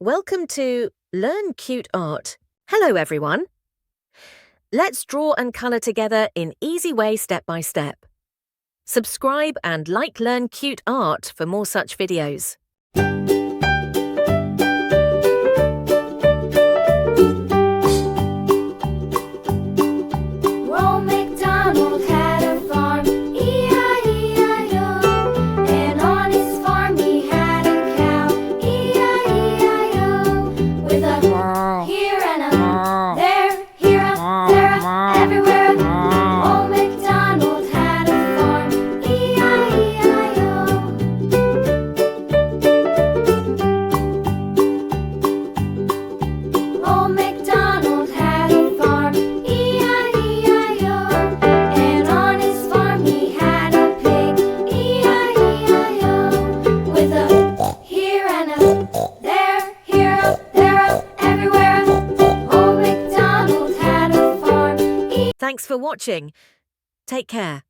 Welcome to Learn Cute Art. Hello everyone. Let's draw and colour together in easy way step by step. Subscribe and like Learn Cute Art for more such videos. Thanks for watching. Take care.